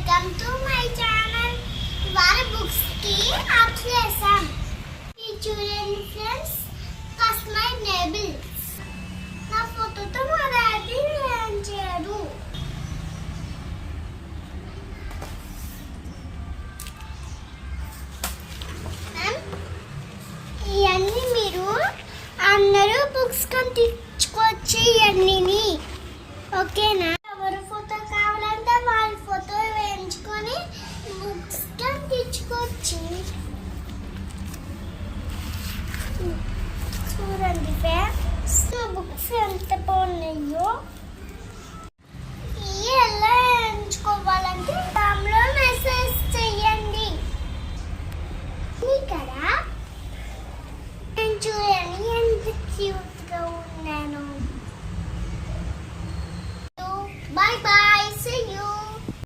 Welcome to my channel. ఇవాళ books కి arts చేసాం. ఈ చూడండి ఫ్రెండ్స్, కస్టమైజ్ నేబుల్స్. నా ఫోటోతో మొదలు